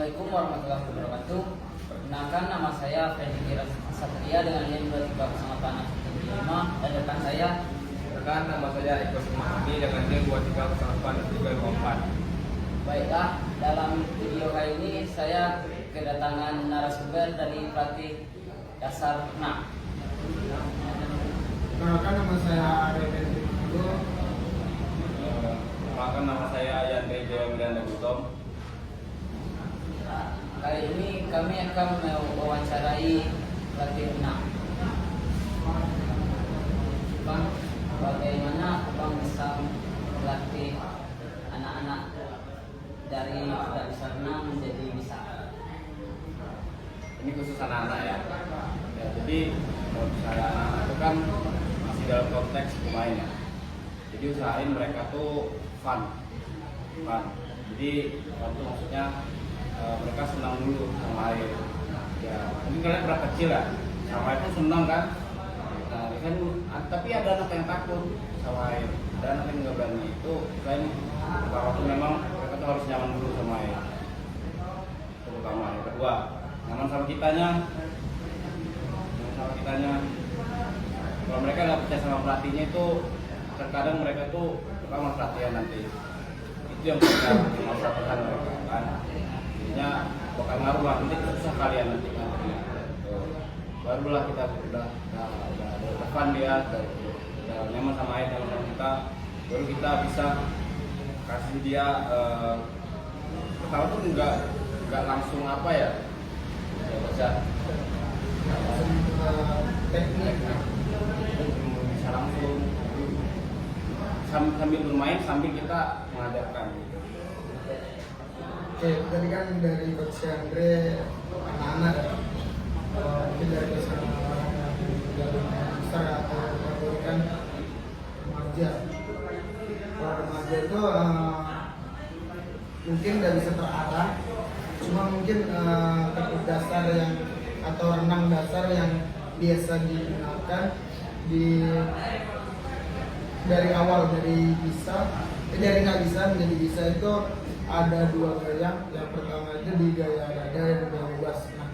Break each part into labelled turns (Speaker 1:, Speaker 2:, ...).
Speaker 1: Assalamualaikum warahmatullahi wabarakatuh. Perkenalkan, nama saya Freddy Satria dengan NIM 2308175 dan depan saya.
Speaker 2: Perkenalkan, nama saya Eko Sumahdi dengan NIM 2308354.
Speaker 1: Baiklah, dalam video kali ini saya kedatangan narasumber dari pelatih dasar NA.
Speaker 3: Perkenalkan, nama saya Reden Dito.
Speaker 2: Perkenalkan, nama saya Yandri Dewa Miranda Gutom.
Speaker 1: Kali ini kami akan mewawancarai pelatih NA. Bang, bagaimana Bang bisa melatih anak-anak dari tidak bisa renang menjadi bisa?
Speaker 2: Ini khusus anak-anak ya. Jadi kalau misalnya anak-anak itu kan masih dalam konteks pemain ya. Jadi usahain mereka tuh fun. Jadi fun tuh maksudnya mereka senang dulu sama air. Ya, mungkin kalian pernah kecil ya, sama air tuh senang kan. Nah, kan tapi ada anak yang takut sama air, ada anak yang nggak berani. Itu kan pertama tuh memang mereka tuh harus nyaman dulu sama air. Itu pertama. Yang kedua, nyaman sama kitanya. Kalau mereka nggak percaya sama pelatihnya itu, terkadang mereka tuh pertama perhatian nanti. Itu yang kita harus lakukan mereka kan. Jadinya bakal ngaruh lah, nanti susah kalian nanti kan. Barulah kita udah depan dia, udah nyaman sama air, nyaman sama kita, baru kita bisa kasih dia pertama tuh nggak langsung apa ya baca teknik bisa langsung sambil bermain sambil kita mengajarkan.
Speaker 3: Oke, tadi kan dari Coach Andre anak-anak ya. Mungkin dari besar besar atau kan remaja. Kalau remaja itu mungkin nggak bisa terarah, cuma mungkin teknik dasar yang atau renang dasar yang biasa digunakan dari awal dari nggak bisa menjadi bisa itu ada dua gaya. Yang pertama itu di gaya dada dan gaya bebas. Nah,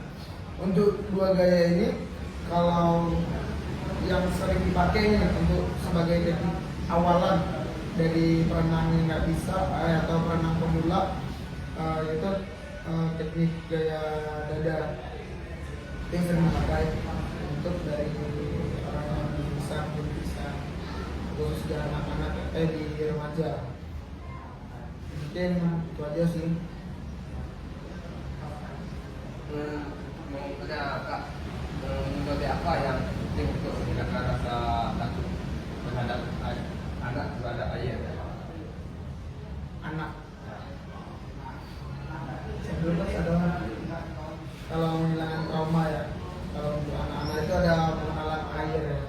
Speaker 3: untuk dua gaya ini kalau yang sering dipakai untuk sebagai teknik awalan dari perenang yang nggak bisa atau perenang pemula itu teknik gaya dada itu yang sering dipakai untuk dari orang yang bisa menjadi bisa khusus di anak-anak di remaja. Mungkin itu aja sih.
Speaker 2: Mau ada kak metode apa yang penting untuk menghilangkan rasa takut terhadap air?
Speaker 3: Anak sebelumnya ada kalau menghilangkan trauma ya, kalau untuk anak-anak itu ada pengenalan air ya.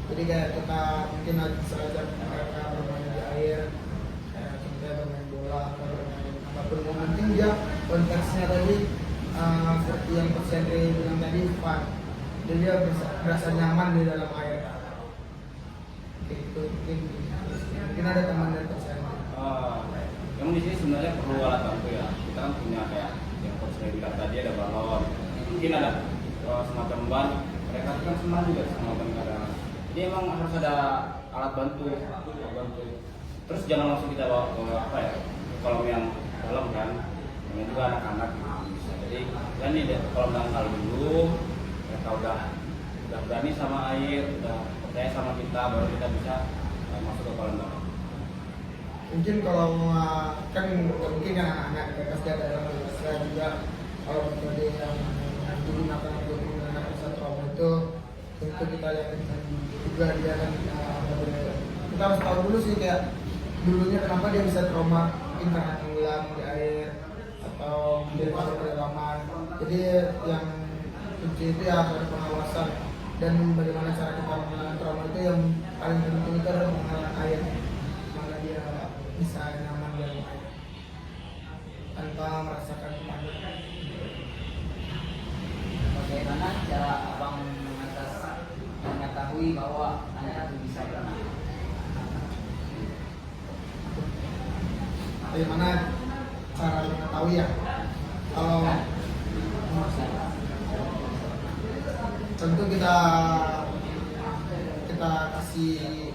Speaker 3: Jadi kayak kita mungkin bisa ajak mereka bermain di air, kayak contohnya bermain bola atau bermain apapun yang penting dia konteksnya tadi seperti yang Coach Andre bilang tadi fun, jadi dia berasa nyaman di dalam air. Oke, itu mungkin ada teman dari Coach Andre.
Speaker 2: Yang di sini sebenarnya perlu alat bantu ya. Kita kan punya kayak yang Coach Andre bilang tadi ada balon, mungkin ada semacam ban. Mereka kan senang juga sama ban kadang. Jadi emang harus ada alat bantu. Terus jangan langsung kita bawa ke apa ya, kolam yang dalam kan. Ini juga anak-anak gitu. Jadi kan ini deh kolam dangkal dulu. Mereka udah berani sama air, udah percaya sama kita, baru kita bisa masuk ke kolam dangkal.
Speaker 3: Mungkin kalau kan mungkin kan anak-anak pasti ada yang saya juga kalau metode yang digunakan untuk mengenai rasa trauma itu tentu kita yakinkan juga dia kan kita harus tahu dulu sih kayak dulunya kenapa dia bisa trauma, mungkin karena tenggelam di air atau mungkin masuk kedalaman. Jadi yang kunci itu ya harus ada pengawasan dan bagaimana cara kita mengenai trauma itu yang paling penting itu adalah mengenai air, mana dia bisa nyaman di air tanpa merasakan kepanikan.
Speaker 1: Bagaimana cara Abang mengetahui bahwa anak itu bisa berenang?
Speaker 3: Bagaimana cara mengetahui ya? kalau tentu kita kasih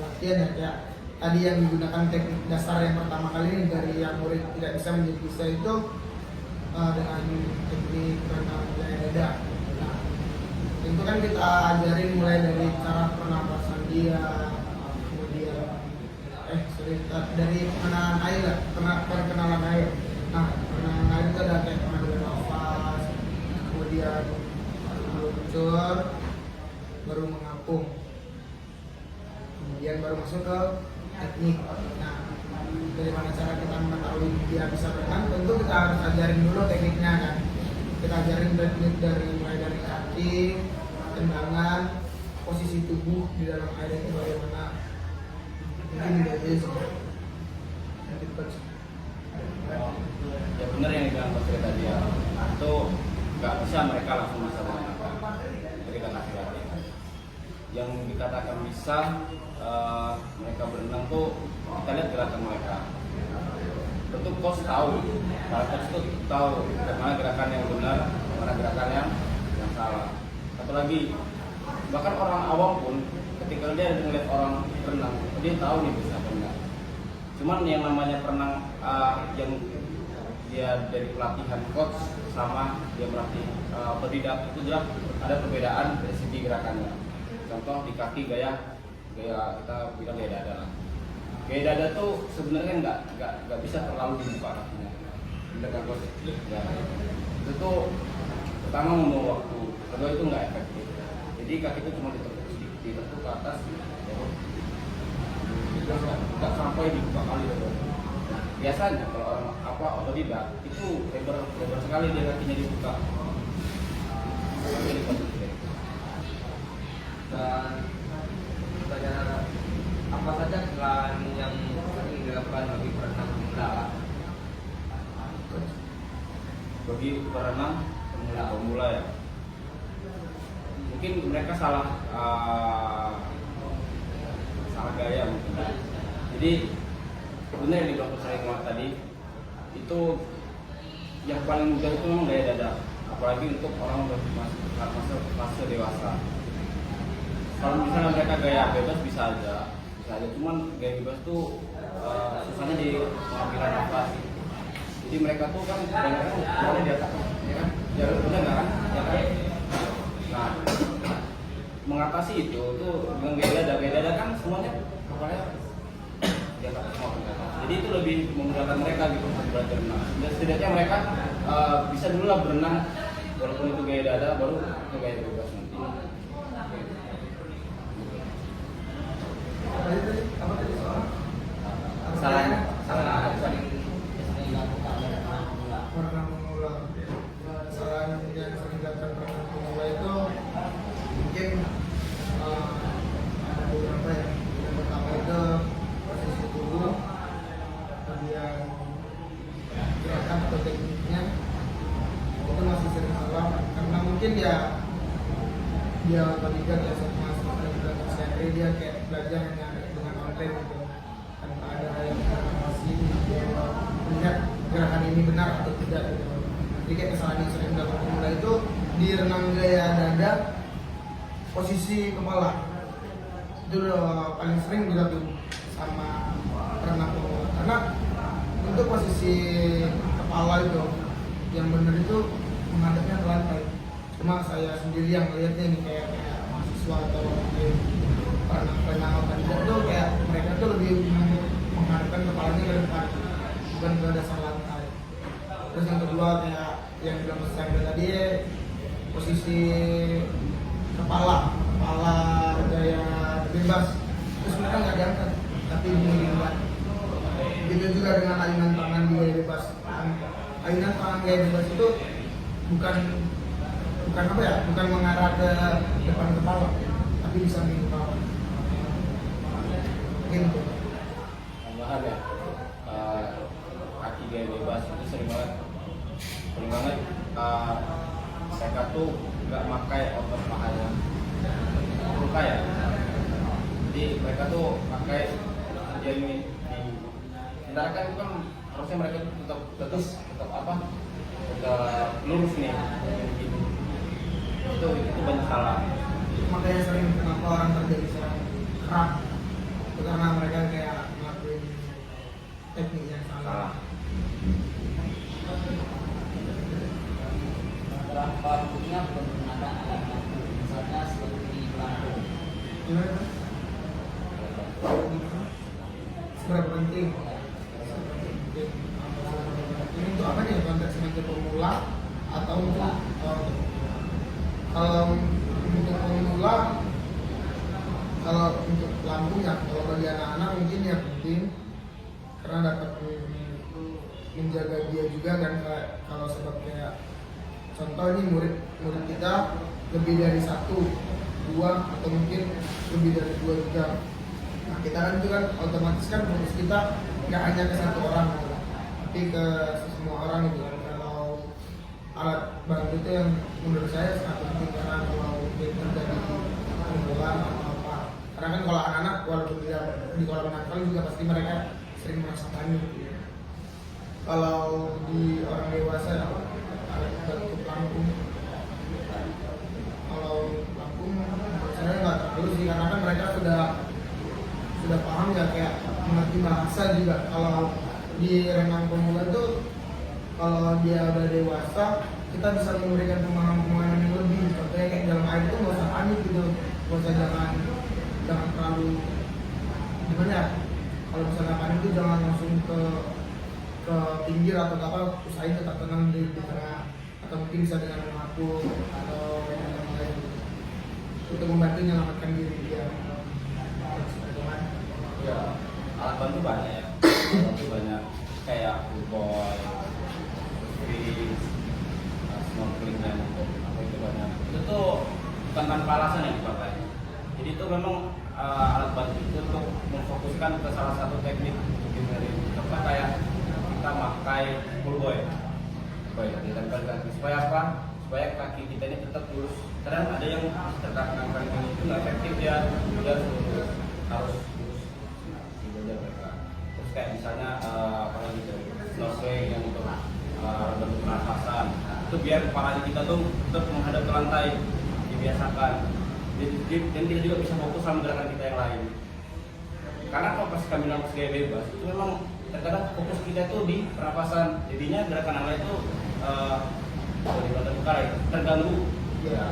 Speaker 3: pelatihan ya, kayak tadi yang digunakan teknik dasar yang pertama kali ini dari yang murid tidak bisa menjadi bisa itu dengan teknik berenang gaya dada. Nah, itu kan kita ajarin mulai dari cara pernapasan dia, kemudian dari pengenalan air lah, perkenalan air. Nah, pengenalan air itu ada kayak pengambilan nafas, kemudian meluncur, baru mengapung, kemudian baru masuk ke teknik. Nah, dari mana cara kita mengetahui dia bisa berenang? Tentu kita harus ajarin dulu tekniknya kan. Kita ajarin teknik dari mulai dari kaki, tendangan, posisi tubuh di dalam air itu bagaimana. Mungkin tidak aja sih.
Speaker 2: Ya benar yang dibilang Pak Sri tadi ya, itu nggak bisa mereka langsung bisa berenang ketika kasih latihan. Yang dikatakan bisa mereka berenang tuh kita lihat gerakan mereka. Tentu coach tahu, para coach itu tahu mana gerakan yang benar, mana gerakan yang salah. Satu lagi, bahkan orang awam pun ketika dia melihat orang berenang, dia tahu nih bisa berenang. Cuman yang namanya berenang yang dia dari pelatihan coach sama dia melatih otodidak itu jelas ada perbedaan dari segi gerakannya. Contoh di kaki gaya kita bilang gaya dada lah. Gaya dada tuh sebenarnya nggak bisa terlalu dibuka kakinya. Bener kan coach? Ya. Itu tuh pertama membawa waktu, kedua itu nggak efektif. Jadi kaki itu cuma ditekuk ke atas, nggak sampai dibuka kali dulu. Biasanya kalau orang otodidak itu lebar sekali dia kakinya dibuka.
Speaker 4: Dan pertanyaan apa saja selain yang sering dilakukan bagi perenang pemula?
Speaker 2: Bagi perenang pemula ya, mungkin mereka salah gaya mungkin. Jadi benar yang dibilang saya kemarin tadi itu yang paling mudah itu memang gaya dada, apalagi untuk orang fase dewasa. Kalau misalnya mereka gaya bebas bisa aja, cuman gaya bebas tuh susahnya di pengambilan nafas. Jadi mereka tuh kan kebanyakan di atas, ya kan? Ya udah nggak kan? Ya kan? Nah, mengatasi itu tuh dengan gaya dada kan semuanya kepalanya di atas semua. Jadi itu lebih memudahkan mereka gitu untuk belajar berenang. Dan setidaknya mereka bisa dulu lah berenang walaupun itu gaya dada baru ke gaya bebas nanti.
Speaker 3: Apa tadi soal?
Speaker 4: Salah
Speaker 1: Salah sering dilakukan oleh anak pemula.
Speaker 3: Pernah mengulang kesalahan yang sering dilakukan pernah pemula itu mungkin ada beberapa ya. Yang pertama itu posisi tubuh, kemudian gerakan atau tekniknya itu masih sering salah karena mungkin dia otodidak ya sama seperti dia kayak belajar hanya dengan online gitu tanpa ada yang masih melihat gerakan ini benar atau tidak gitu. Jadi kayak kesalahan yang sering dilakukan pemula itu di renang gaya dada posisi kepala itu paling sering dilakukan sama renang pemula karena untuk posisi kepala itu yang benar itu menghadapnya ke lantai. Cuma saya sendiri yang melihatnya nih kayak mahasiswa atau renang otodidak tuh kayak mereka tuh lebih menghadapkan kepalanya ke depan bukan ke dasar lantai. Terus yang kedua kayak yang bilang saya tadi posisi kepala gaya bebas terus mereka nggak diangkat tapi diangkat. Begitu juga dengan ayunan tangan di gaya bebas. Ayunan tangan gaya bebas itu bukan apa ya, bukan mengarah ke depan kepala tapi di samping kepala. Mungkin itu.
Speaker 2: Tambahan ya, kaki gaya bebas itu sering banget mereka tuh nggak pakai otot pahanya luka ya. Jadi mereka tuh pakai yang ini di sementara kan itu kan harusnya mereka tetap lurus nih, itu banyak salah.
Speaker 3: Makanya sering kenapa orang terjadi serang kerak itu karena mereka kayak ngelakuin teknik yang salah.
Speaker 1: Berapa punya penggunaan alat bantu, misalnya seperti lampu.
Speaker 3: Gimana? Seberapa penting? Ini untuk apa nih, konteks sebagai pemula atau untuk kalau untuk pemula, kalau untuk lampunya, kalau bagi anak-anak mungkin ya penting karena dapat menjaga dia juga kan. Kalau sebab kayak contoh ini murid kita lebih dari 1, 2 atau mungkin lebih dari 2 juga. Nah kita kan itu kan otomatis kan fokus kita nggak hanya ke 1 orang, tapi ke semua orang gitu. Kalau alat bantu itu yang menurut saya sangat penting karena kalau mungkin terjadi pembunuhan atau apa. Karena kan kalau anak-anak walaupun dia di kolam renang juga pasti mereka sering merasa panik. Kalau di orang dewasa alat bantu pelampung, kalau pelampung saya nggak terlalu sih karena kan mereka sudah paham ya, kayak mengerti bahasa juga. Kalau di renang pemula itu kalau dia udah dewasa kita bisa memberikan pemahaman yang lebih. Contohnya kayak dalam air itu nggak usah panik gitu, nggak usah jangan terlalu gimana ya, kalau misalnya panik itu jangan langsung ke pinggir atau apa, usahain tetap tenang di tengah, atau mungkin bisa dengan mengaku atau yang lain untuk membantu menyelamatkan diri dia.
Speaker 2: Ya, alat bantu banyak ya. Alat bantu banyak kayak boy, fish, snorkeling dan apa itu banyak. Itu tuh bukan tanpa alasan yang dipakai. Jadi itu memang alat bantu itu untuk memfokuskan ke salah satu teknik dari contoh kayak kita pakai full boy, ditempel kaki supaya apa? Supaya kaki kita ini tetap lurus. Kadang ada yang terkadang kaki itu nggak efektif, dia harus lurus. Terus kayak misalnya apa lagi tuh, snorkeling yang untuk bentuk pernafasan, itu biar kepala kita tuh tetap menghadap ke lantai, dibiasakan. Dan kita juga bisa fokus sama gerakan kita yang lain. Karena kalau pas kami lakukan gaya bebas, itu memang terkadang fokus kita tuh di pernapasan, jadinya gerakan yang lain tuh terganggu. Ya,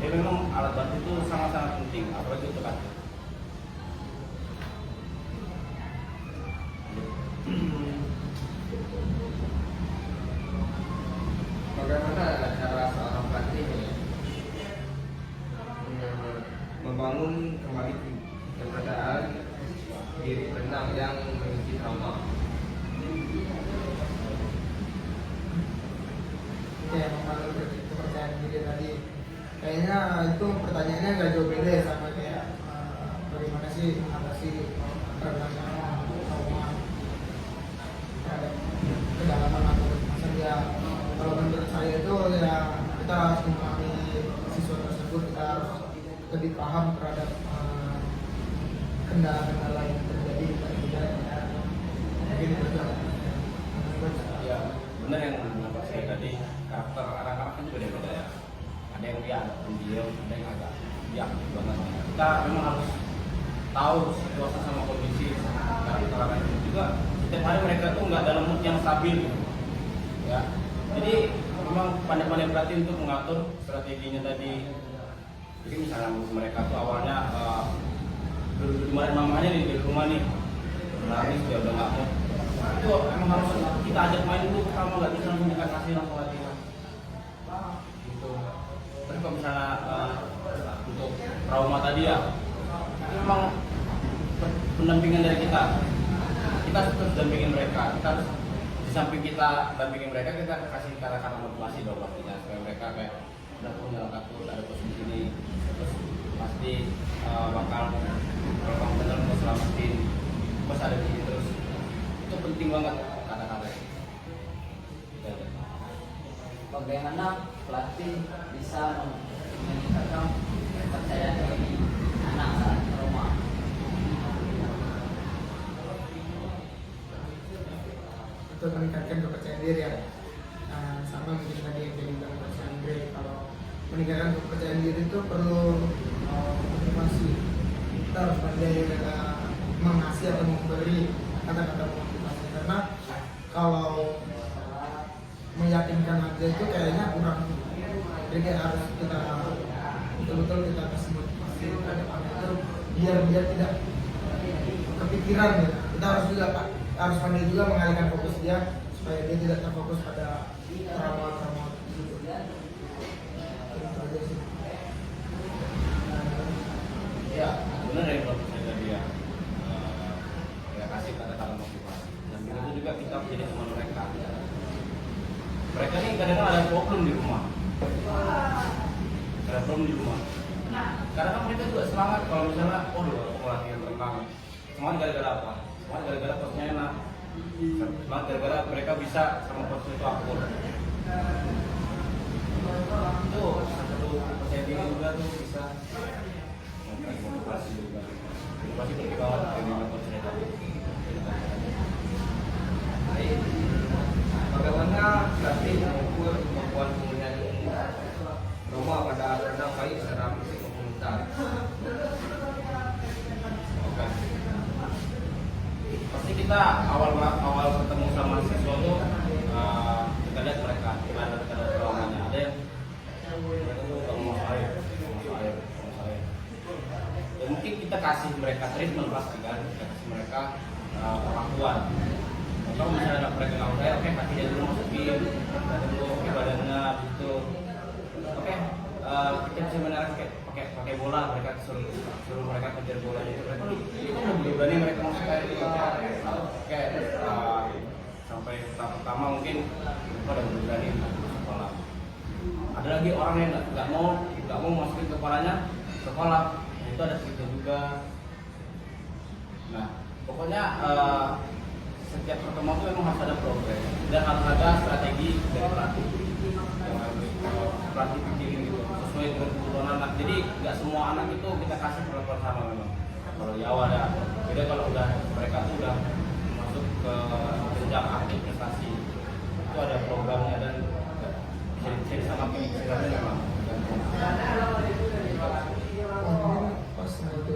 Speaker 2: jadi memang alat bantu itu sangat-sangat penting, apalagi untuk kaki.
Speaker 4: Bagaimana cara seorang pelatih membangun kembali kepercayaan diri renang yang memiliki trauma?
Speaker 3: Ya, membangun kepercayaan diri tadi kayaknya itu pertanyaannya nggak jauh beda ya sama kayak bagaimana sih mengatasi trauma terhadap kedalaman atau kecemasan ya. Kalau menurut saya itu ya kita harus memahami siswa tersebut, kita harus lebih paham terhadap kendala-kendala yang terjadi pada kita. Mungkin itu
Speaker 2: Ya, benar yang menurut saya tadi, karakter anak-anak kan juga beda ya. Ada yang dia pendiam, ada yang agak diam banget. Kita memang harus tahu situasi sama kondisi karakter anak itu juga. Setiap hari mereka tuh nggak dalam mood yang stabil, ya. Jadi memang pandai-pandai pelatih untuk mengatur strateginya tadi. Jadi misalnya mereka tuh awalnya dimarahin mamanya nih di rumah nih, nangis dia udah nggak mau. Itu emang harus kita ajak main dulu pertama, nggak bisa langsung dikasih langsung latihan. Gitu. Tapi kalau misalnya untuk trauma tadi ya, itu memang pendampingan dari kita. Kita harus dampingin mereka. Kita harus di samping kita dampingin mereka, kita kasih kata-kata motivasi dong pastinya supaya mereka kayak udah punya takut ada posisi sini, terus pasti bakal kalau benar mau selamatin bos ada di sini terus. Itu penting banget kata-kata itu.
Speaker 1: Bagaimana pelatih bisa meningkatkan kepercayaan diri anak saat trauma?
Speaker 3: untuk meningkatkan kepercayaan diri ya. Sama mungkin tadi yang saya bilang meningkatkan kepercayaan diri itu perlu motivasi. Kita harus pandai mengasih atau memberi kata-kata motivasi, karena kalau meyakinkan aja itu kayaknya kurang. Jadi kayak harus kita betul-betul kita kasih motivasi ke depan itu biar dia tidak kepikiran ya. Kita harus juga harus pandai juga mengalihkan fokus dia supaya dia tidak terfokus pada trauma-trauma itu. Itu aja sih.
Speaker 2: Ya, benar dari Prof. tadi ya. Ya kasih kata-kata motivasi. Dan begitu juga kita menjadi teman mereka. Mereka nih kadang-kadang ada problem di rumah. Ada problem di rumah. Karena kan mereka juga semangat kalau misalnya, oh aku latihan renang. Semangat gara-gara apa? Semangat gara-gara coachnya enak. Semangat gara-gara mereka bisa sama coach itu akur. Itu satu percaya diri juga tuh bisa motivasi juga. Motivasi berkembang dari coach tadi.
Speaker 4: Baik. Bagaimana pelatih mengukur kemampuan pemulihan Roma pada renang baik secara fisik maupun mental?
Speaker 2: Oke. Pasti kita awal ketemu sama siswa tuh kita lihat mereka ada traumanya, ada yang mereka tuh nggak mau air. Ya mungkin kita kasih mereka treatment pasti kan, kita kasih mereka pengakuan. Kalau misalnya anak mereka nggak mau air, oke kasih dia dulu masukin, dan dulu oke badannya gitu. Oke, kita bisa menarik pakai bola, mereka suruh mereka kejar bola itu kan udah berani mereka masuk air itu. Oke, sampai tahap pertama mungkin mereka udah berani masuk sekolah. Ada lagi orang yang nggak mau masukin kepalanya sekolah, itu ada segitu juga. Nah, pokoknya setiap pertemuan itu memang harus ada progres dan harus ada strategi dari pelatih. Pelatih pikirin gitu sesuai dengan kebutuhan anak. Jadi nggak semua anak itu kita kasih perlakuan sama memang. Kalau di awal ya, beda kalau udah mereka tuh udah masuk ke jenjang aktif prestasi itu ada programnya dan bisa disamakan istilahnya memang.
Speaker 3: Pas itu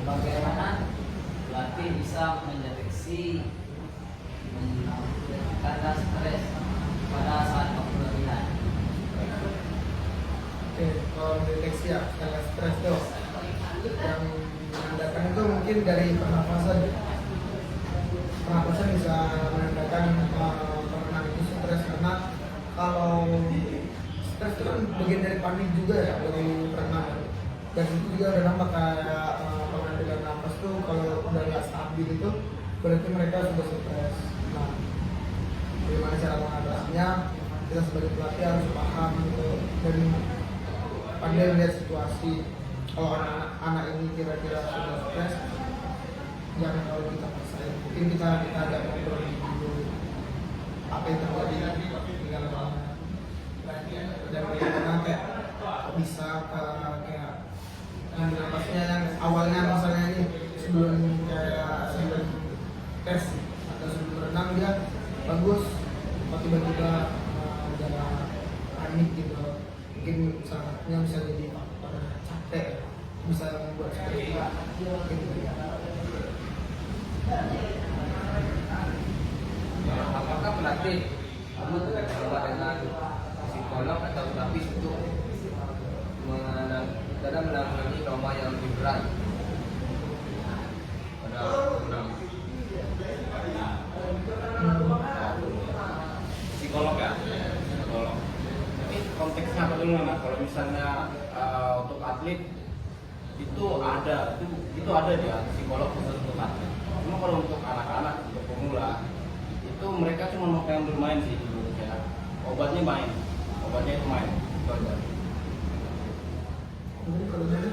Speaker 1: Bagaimana pelatih bisa mendeteksi karena stres pada saat waktu latihan?
Speaker 3: Oke, kalau deteksi ya karena stres tuh yang menandakan itu mungkin dari pernapasan. Pernapasan bisa menandakan perenang itu stres, karena kalau stres itu kan bagian dari panik juga ya dari perenang, dan itu juga udah nampak kayak pengambilan nafas tuh kalau udah nggak stabil itu berarti mereka sudah stres. Nah, bagaimana cara mengatasinya? Kita sebagai pelatih harus paham gitu dan pandai melihat situasi. Kalau anak ini kira-kira sudah stres, jangan kalau kita paksain. Mungkin kita agak ngobrol dulu apa yang terjadi tinggal dan bagaimana kayak bisa kayak ambil napasnya yang awalnya misalnya ini sebelum tes atau sebelum renang dia bagus, tiba-tiba ada panik gitu. Mungkin saatnya bisa jadi faktor capek, bisa membuat seperti itu.
Speaker 4: Apakah pelatih perlu bekerjasama dengan psikolog atau terapis untuk dalam menangani trauma yang lebih berat pada orang?
Speaker 2: Psikolog ya, psikolog. Tapi konteksnya apa dulu nih? Kalau misalnya untuk atlet itu ada dia psikolog khusus untuk atlet. Cuma kalau untuk anak-anak, untuk pemula itu mereka cuma mau pengen bermain sih dulu ya. Obatnya itu main. Itu aja.
Speaker 3: Jadi kalau jadi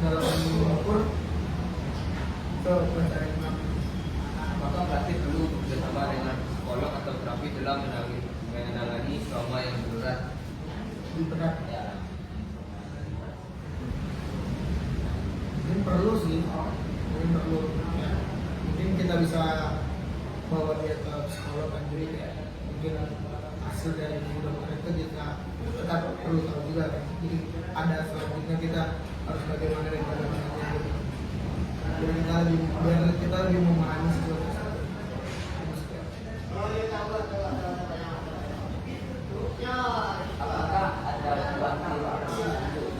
Speaker 3: dalam mengukur ke pencarian
Speaker 4: Apakah pelatih perlu bekerjasama dengan psikolog atau terapis dalam menangani trauma yang berat?
Speaker 3: di berat, mungkin perlu sih, mungkin kita bisa bawa dia ke psikolog kan, jadi kayak mungkin hasil dari dokter itu kita tetap perlu tahu juga kan, jadi ada selanjutnya kita harus bagaimana dengan keadaannya gitu. Biar kita lebih memahami sesuatu.
Speaker 1: Apakah ada waktu untuk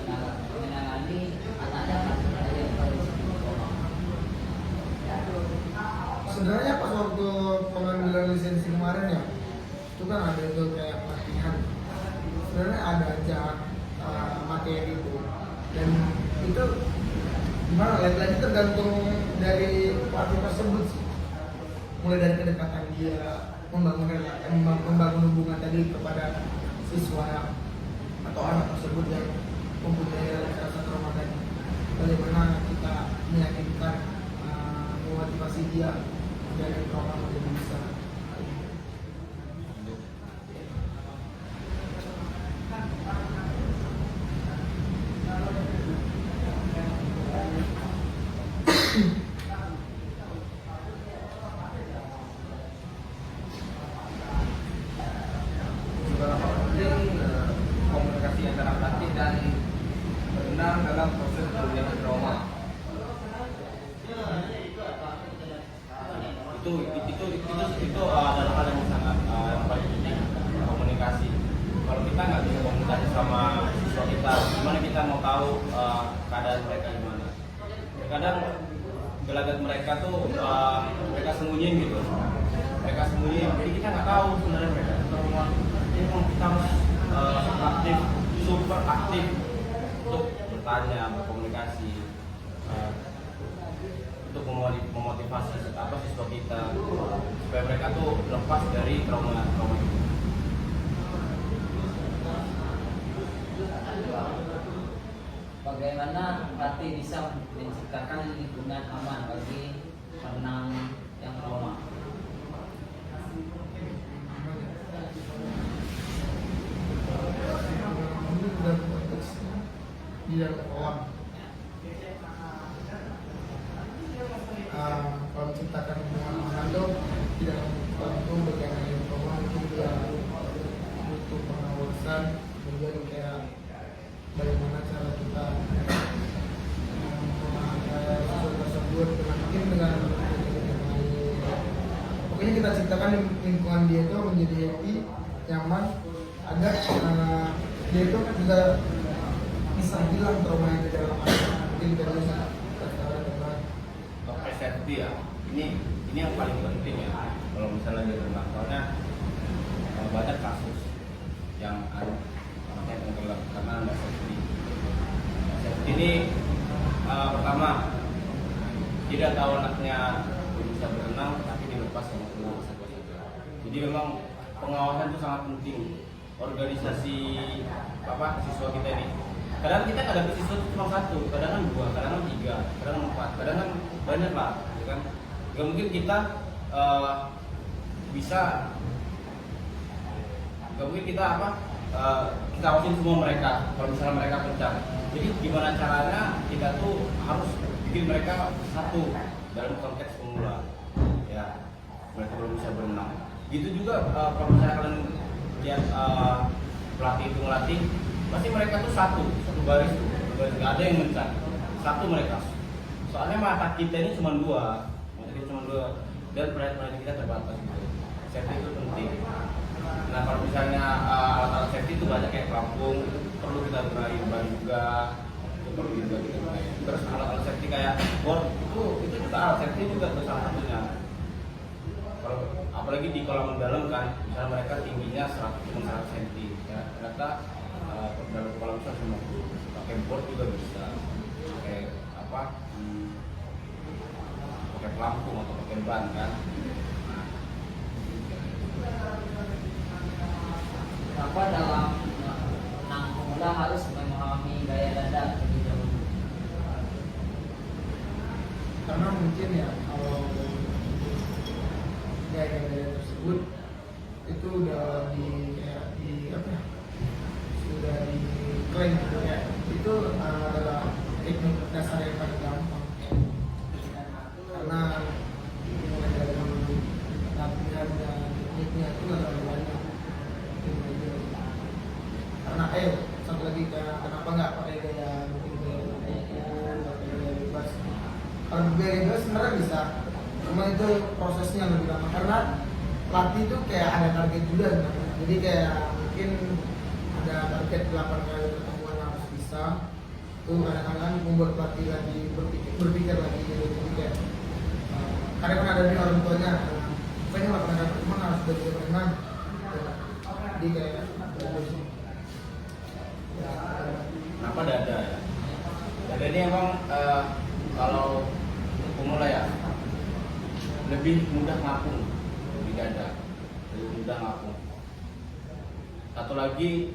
Speaker 1: menangani anak-anak yang berisi trauma?
Speaker 3: Sebenarnya pas waktu pengambilan lisensi kemarin ya, itu kan ada itu kayak pelatihan. Sebenarnya ada aja materi itu, dan itu gimana? Lagi-lagi tergantung dari pelatih tersebut sih. Mulai dari kedekatan dia, membangun hubungan tadi kepada siswa atau anak tersebut yang mempunyai rasa trauma tadi. Bagaimana kita meyakinkan, memotivasi dia dari trauma menjadi bisa.
Speaker 4: Seberapa penting komunikasi antara pelatih dan berenang dalam proses pemulihan trauma?
Speaker 2: Itu adalah hal yang sangat yang paling penting, komunikasi. Kalau kita nggak bisa komunikasi sama siswa kita, gimana kita mau tahu keadaan mereka gimana? Kadang gelagat mereka tuh mereka sembunyiin gitu, mereka sembunyiin, jadi kita nggak tahu sebenarnya mereka trauma. Jadi memang kita harus aktif, super aktif untuk bertanya, berkomunikasi, untuk memotivasi siswa kita supaya mereka tuh lepas dari trauma itu.
Speaker 1: Bagaimana pelatih bisa menciptakan lingkungan aman bagi perenang yang trauma?
Speaker 3: Ini dalam konteks di dalam kolam. Kalau menciptakan hubungan aman itu tidak tentu bagaimana yang trauma itu juga butuh pengawasan, kemudian kayak bagaimana cara kita sesuatu tersebut mungkin dengan yang lain. Pokoknya kita ciptakan lingkungan dia itu menjadi happy, nyaman, agar dia itu juga bisa hilang trauma yang di dalam mungkin dari
Speaker 2: Safety ya, ini yang paling penting ya kalau misalnya di rumah, soalnya banyak kasus yang anaknya tenggelam karena nggak safety. Safety ini pertama tidak tahu anaknya bisa berenang tapi dilepas sama keluar saja. Jadi memang pengawasan itu sangat penting. Organisasi siswa kita ini, kadang kita ada siswa cuma satu, kadang dua, kadang tiga, kadang empat, kadang banyak lah, gitu kan? Gak mungkin kita kita awasin semua mereka kalau misalnya mereka pecah. Jadi gimana caranya kita tuh harus bikin mereka satu dalam konteks pemula, ya mereka belum bisa berenang. Gitu juga kalau misalnya kalian lihat pelatih itu ngelatih, pasti mereka tuh satu baris tuh, nggak ada yang mencat, satu mereka. Soalnya mata kita ini cuma dua, dan perhatian kita terbatas gitu. Safety itu penting. Nah kalau misalnya alat-alat safety itu banyak kayak pelampung, perlu kita benahi ban juga, itu perlu juga kita benahi. Terus alat-alat safety kayak board itu juga alat safety juga tuh salah satunya. Kalau apalagi di kolam dalam kan, misalnya mereka tingginya 100 cm, ya ternyata dalam kolam besar cuma pakai board juga bisa, pakai pakai pelampung atau pakai ban kan.
Speaker 1: Kenapa dalam menang pemula harus memahami gaya dada terlebih dahulu?
Speaker 3: Karena mungkin ya kalau gaya-gaya tersebut itu udah sudah diklaim gitu ya, itu adalah teknik dasar yang paling gampang karena mulai dari kalau bebas sebenarnya bisa, cuma itu prosesnya lebih lama karena latih itu kayak ada target juga sebenarnya. Jadi kayak mungkin ada target 8 kali pertemuan harus bisa, itu kadang-kadang membuat pelatih lagi berpikir lagi gitu. Jadi kayak kadang kan ada nih orang tuanya, pokoknya 8 kali pertemuan harus sudah bisa berenang. Jadi kayak
Speaker 2: Kenapa dada ya? Dada ini emang kalau pemula ya lebih mudah ngapung di dada, lebih mudah ngapung. Satu lagi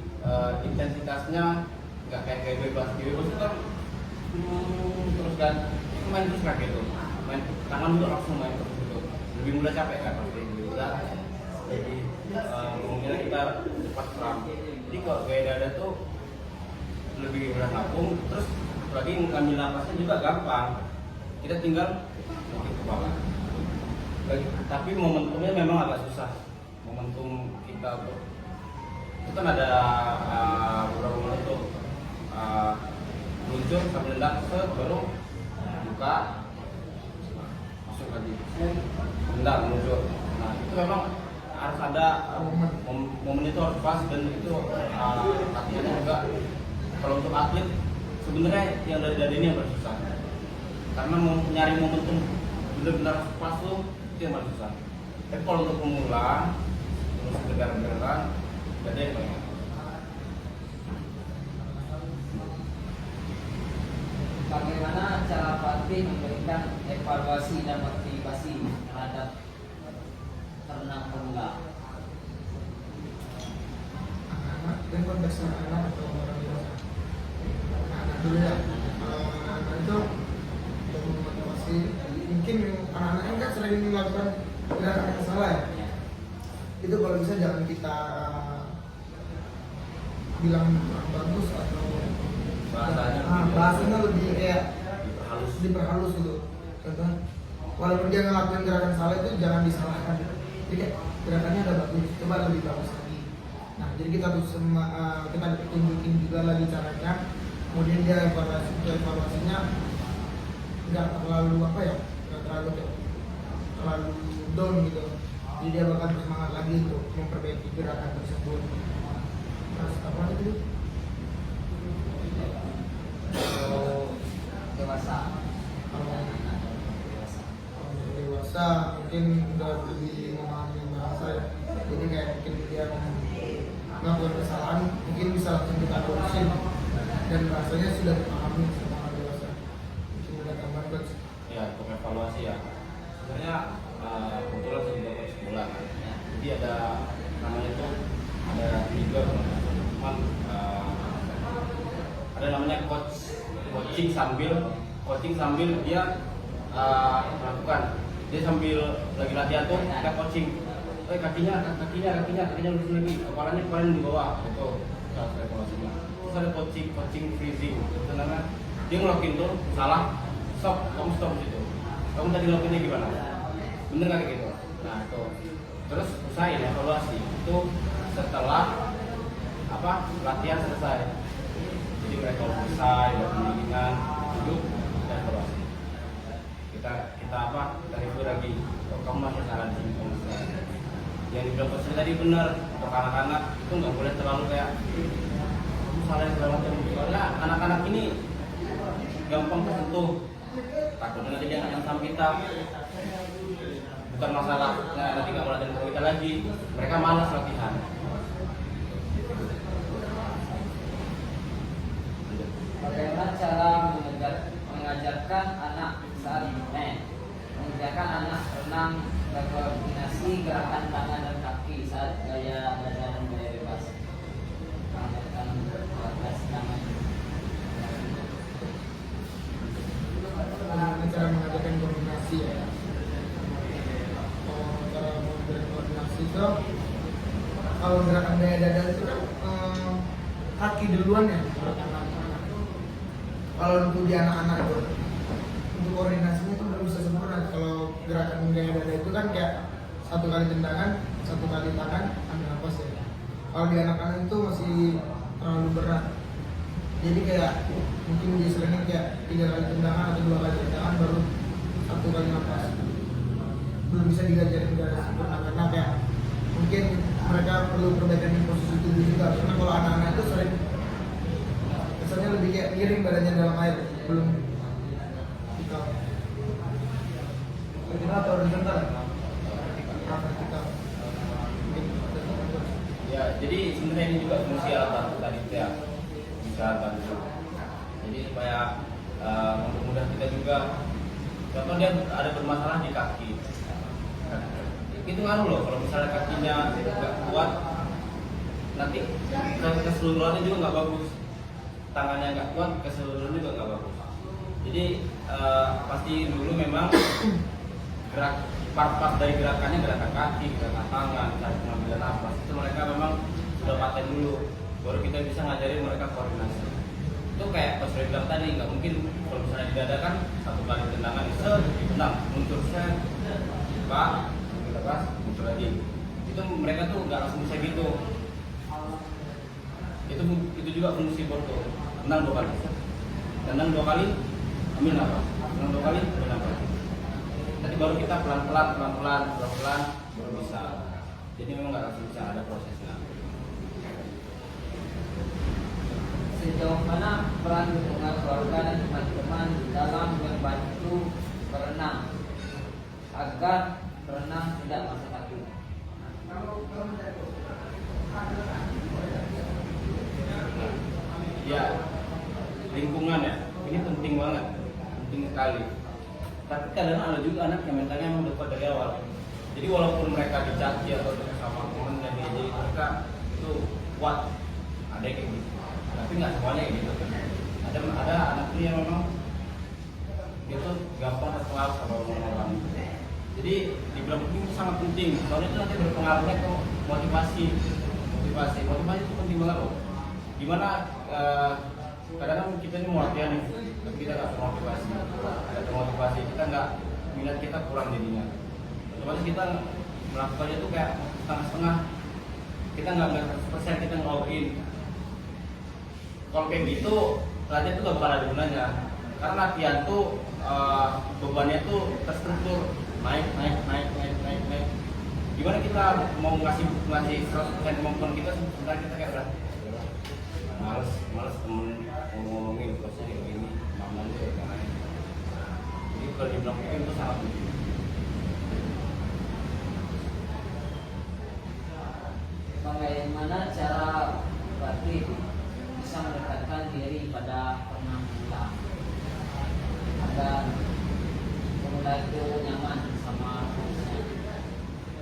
Speaker 2: intensitasnya nggak kayak bebas. Di bebas itu kan terus kan main terus kayak gitu, main tangan juga langsung main terus gitu. Lebih mudah capek kan pasti bisa. Jadi kemungkinan kita cepat kram. Jadi kalau gaya dada tuh lebih mudah ngapung, terus lagi ngambil napasnya juga gampang. Kita tinggal mungkin ke bawah. Tapi momentumnya memang agak susah. Momentum kita tuh itu kan ada beberapa momentum muncul sambil nendang set baru buka masuk lagi nendang muncul. Nah itu memang harus ada momen itu harus pas dan itu latihannya juga. Kalau untuk atlet sebenarnya yang dari dada ini yang paling susah karena mau nyari momentum benar-benar pas tuh itu yang paling susah. Tapi kalau untuk pemula terus sekedar-sekedaran dada yang paling
Speaker 1: Bagaimana cara pelatih memberikan evaluasi dan motivasi terhadap perenang pemula?
Speaker 3: anak-anak dan konteks anak atau orang dewasa. Anak dulu ya, anak itu untuk memotivasi, mungkin anak-anak ini kan sering melakukan gerakan yang salah ya. Itu kalau bisa jangan kita bilang kurang bagus atau bahasanya lebih kayak diperhalus gitu. Contoh, walaupun dia ngelakuin gerakan salah itu jangan disalahkan. Jadi kayak gerakannya ada bagus, coba lebih bagus lagi. Nah, jadi kita tuh kita tunjukin juga lagi caranya. Kemudian dia evaluasinya nggak terlalu nggak terlalu down gitu. Jadi dia bakal bersemangat lagi untuk memperbaiki gerakan tersebut. Terus apa itu?
Speaker 1: Kalau dewasa,
Speaker 3: Dewasa mungkin udah lebih memahami bahasa ya. Jadi kayak mungkin dia melakukan kesalahan mungkin bisa langsung kita korupsi dan bahasanya sudah dipahami sama orang dewasa. Mungkin udah tambah coach.
Speaker 2: ya untuk evaluasi ya. Sebenarnya kebetulan saya juga coach bola kan. Jadi ada namanya tuh ada tiga cuman ada namanya coaching sambil dia melakukan, dia sambil lagi latihan tuh kita coaching, kakinya lurus lagi, kepalanya di bawah gitu, harus evaluasinya. Terus ada coaching freezing, itu namanya dia ngelakuin tuh salah, kamu stop gitu, kamu tadi ngelakuinnya gimana, bener nggak kayak gitu. Nah itu terus usahain evaluasi itu setelah latihan selesai. Jadi mereka selesai dan pendinginan duduk dan evaluasi. Kita review lagi. Oh, kamu masih salah di sini, kamu salah. Yang dibilang coach tadi benar. Untuk anak-anak itu nggak boleh terlalu kayak kamu salah segala macam. Soalnya anak-anak ini gampang tersentuh. Takutnya nanti dia nggak sama kita. Bukan masalah nanti nggak mau latihan sama kita lagi. Mereka malas latihan.
Speaker 1: bagaimana cara mengajarkan anak renang berkoordinasi gerakan tangan dan kaki saat gaya dada dan gaya bebas? Mengajarkan koordinasi tangan.
Speaker 3: Bagaimana cara mengajarkan koordinasi ya? Cara mengajarkan koordinasi itu kalau gerakan gaya dada itu kan kaki duluan ya. Kalau untuk di anak-anak itu untuk koordinasinya itu belum bisa sempurna. Kalau gerakan gaya dada itu kan kayak satu kali tendangan, satu kali tangan, ambil nafas ya. Kalau di anak-anak itu masih terlalu berat. Jadi kayak mungkin diselingin kayak 3 kali tendangan atau 2 kali tendangan baru bisa digajarin dari sempurna, karena kayak mungkin mereka perlu perbaikan di posisi tubuh juga, karena kalau anak-anak itu sering kesannya lebih kayak miring badannya dalam air, belum vertikal atau horizontal vertikal.
Speaker 2: Ya, jadi sebenarnya ini juga fungsi alat bantu tadi ya, fungsi alat bantu. Jadi supaya mempermudah kita juga. Contoh dia ada bermasalah di kaki. Itu anu loh, kalau misalnya kakinya nggak kuat, nanti keseluruhannya juga nggak bagus. Tangannya nggak kuat, keseluruhannya juga nggak bagus. Jadi pasti dulu memang gerak part-part dari gerakannya, gerakan kaki, gerakan tangan, cara pengambilan nafas itu mereka memang sudah paten dulu, baru kita bisa ngajarin mereka koordinasi. Itu kayak pas saya bilang tadi, nggak mungkin kalau misalnya didadakan satu kali tendangan ditendang, mundur saya, pak, lepas, mundur lagi. Itu mereka tuh nggak langsung bisa gitu. Itu juga fungsi borto. Tendang 2 kali, tendang 2 kali, ambil nafas, tendang 2 kali, ambil nafas. Tadi baru kita pelan-pelan baru bisa. Jadi memang nggak langsung bisa, ada prosesnya.
Speaker 1: Sejauh mana peran dukungan keluarga dan teman-teman dalam membantu berenang agar berenang tidak masuk kaki?
Speaker 2: Ya, lingkungan ya, ini penting banget, penting sekali. Tapi kadang ada juga anak yang mentalnya memang udah kuat dari awal. Jadi walaupun mereka dicaci atau sama temen dan jadi mereka itu kuat, ada yang kayak gitu. Tapi nggak semuanya kayak gitu. Ada anak tuh yang memang dia tuh gampang terpengaruh sama orang. Jadi dibilang itu sangat penting. Soalnya itu nanti berpengaruhnya ke motivasi itu penting banget loh. Gimana kadang-kadang kita ini mau latihan nih, tapi kita nggak termotivasi. Kita nggak, minat kita kurang jadinya. Otomatis kita melakukannya tuh kayak setengah-setengah. Kita nggak 100% kita nge-all-in. Kalau kayak gitu, latihan tuh gak bakal ada gunanya. Karena latihan tuh bebannya tuh terstruktur, naik. Gimana kita mau ngasih 100% kemampuan kita, sebenarnya kita kayak udah males temen ngomongin terus kayak gini, mamanya kayak lain. Jadi kalau dibilang itu sangat penting.
Speaker 1: Bagaimana cara berlatih bisa mendekatkan diri pada pemain kita agar pemula itu nyaman sama coachnya?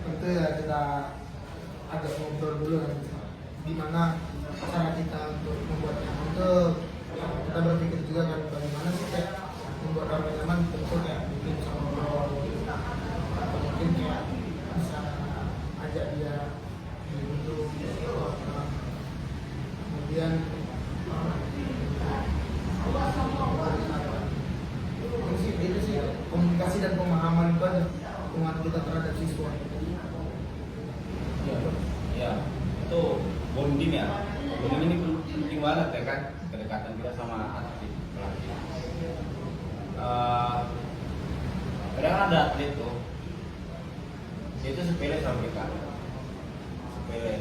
Speaker 3: Tentu ya kita agak ngobrol dulu kan, gimana cara kita untuk membuat nyaman itu. Kita berpikir juga kan bagaimana sih kayak membuat orang nyaman, tentu kayak mungkin sama ngobrol atau mungkin kayak bisa ajak dia duduk kemudian itu sih komunikasi dan pemahaman itu aja hubungan kita terhadap siswa.
Speaker 2: Ya, itu bonding ya. Bonding ini penting banget ya kan, kedekatan kita sama atlet pelatih. Kadang ada atlet tuh, dia itu sepele sama kita, sepele.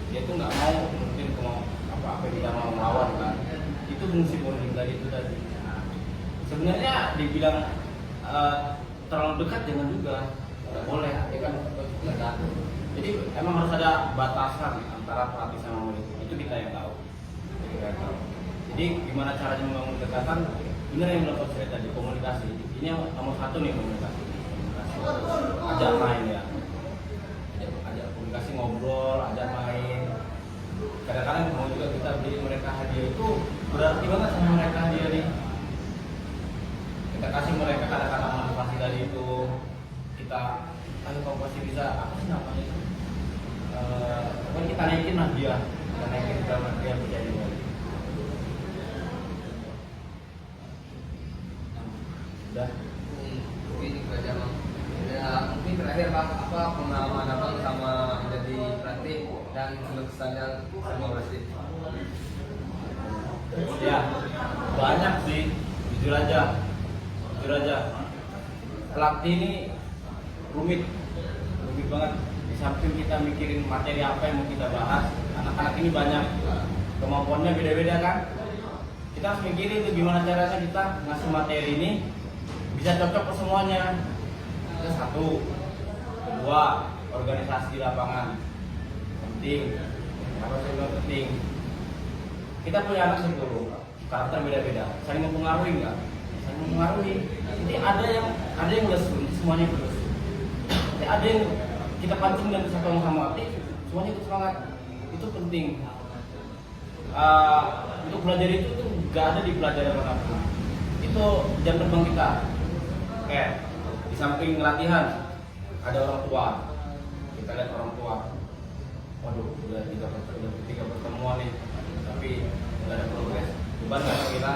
Speaker 2: Dia tuh nggak mau mungkin apa kita mau melawan kan. Itu fungsi bonding tadi itu tadi. Sebenarnya dibilang terlalu dekat jangan juga, nggak boleh ya kan. Jadi emang harus ada batasan antara pelatih sama murid. Itu kita yang tahu. Jadi gimana caranya membangun kedekatan? Benar yang bilang saya tadi, komunikasi. Ini yang nomor 1 nih, komunikasi. Ajak main ya. Ajak komunikasi, ngobrol, ajak main. Kadang-kadang mau juga kita beli mereka hadiah itu berarti banget sama mereka hadiah nih. Kita kasih mereka kata-kata motivasi tadi itu. Kita ayo kamu pasti bisa, apa sih namanya itu? Pokoknya kita naikin lah dia, kita naikin drama dia menjadi lagi. Udah.
Speaker 4: Mungkin itu aja bang. Ya, mungkin terakhir bang, apa pengalaman abang sama jadi pelatih dan kesannya sama wasit?
Speaker 2: Ya, banyak sih, jujur aja. Pelatih ini rumit banget. Di samping kita mikirin materi apa yang mau kita bahas, anak-anak ini banyak kemampuannya beda-beda kan. Kita harus mikirin itu gimana caranya kita ngasih materi ini bisa cocok ke semuanya. Itu satu. Kedua, organisasi di lapangan penting. Apa sih yang penting? Kita punya anak 10, karakter beda-beda, saling mempengaruhi nggak? Saling mempengaruhi. Jadi ada yang lesu, semuanya ikut lesu. Jadi ada yang kita pancing dan satu sama aktif, semuanya ikut semangat. Itu penting. Untuk belajar itu tuh nggak ada di pelajaran manapun. Itu jam terbang kita. Oke, di samping latihan ada orang tua. Kita lihat orang tua. Waduh, udah tiga pertemuan nih, tapi nggak ada progres. Beban nggak kita,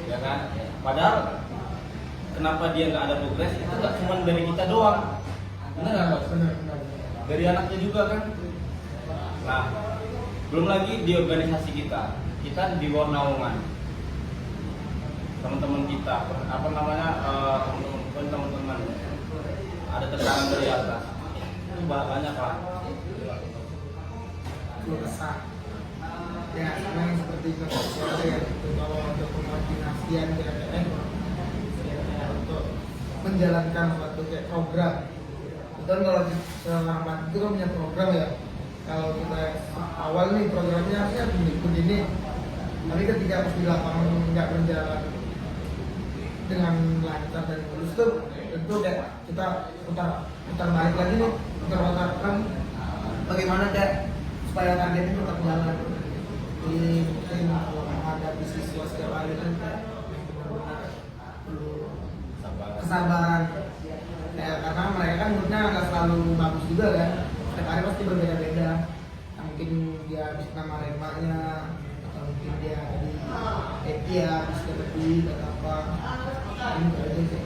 Speaker 2: ya kan? Padahal kenapa dia nggak ada progres? Itu nggak cuma dari kita doang, benar nggak Bos?
Speaker 3: Benar.
Speaker 2: Dari anaknya juga kan. Nah, belum lagi di organisasi kita di bawah naungan teman-teman kita, apa namanya, teman-teman ada tekanan dari atas, itu banyak lah.
Speaker 3: Kesah ya memang seperti itu ya, kalau untuk koordinasian BKKN ya, untuk menjalankan suatu kayak program. Dan kalau seorang pelatih itu kan punya program ya, kalau kita awal nih programnya harusnya begini, tapi ketika pas di lapangan nggak berjalan dengan lancar dan mulus tuh tentu kayak kita putar balik lagi nih, putar bagaimana kayak supaya targetnya tetap jalan. Jadi mungkin kalau menghadapi siswa setiap hari kan kayak benar-benar perlu kesabaran ya, karena mereka kan moodnya nggak selalu bagus juga kan, setiap hari pasti berbeda-beda. Nah, mungkin dia habis nama remanya, atau mungkin dia di happy ya habis dapat duit atau apa, ini aja sih.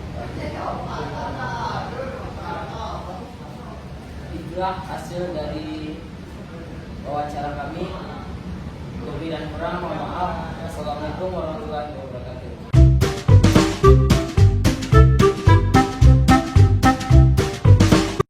Speaker 1: Itulah hasil dari wawancara kami. Lebih dan kurang mohon maaf. Assalamualaikum warahmatullahi wabarakatuh.